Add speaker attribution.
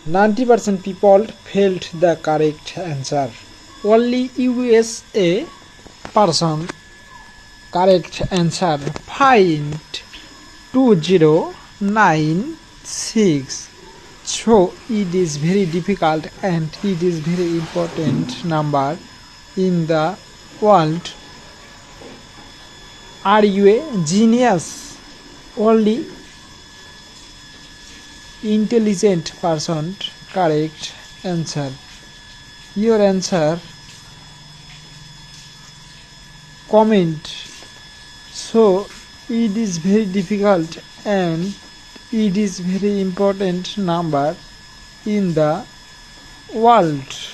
Speaker 1: 90% people failed the correct answer. Only USA person correct answer. Find 2096. So it is very difficult and it is very important number in the world. Are you a genius? Only intelligent person correct answer. Your answer comment. So it is very difficult and it is very important number in the world.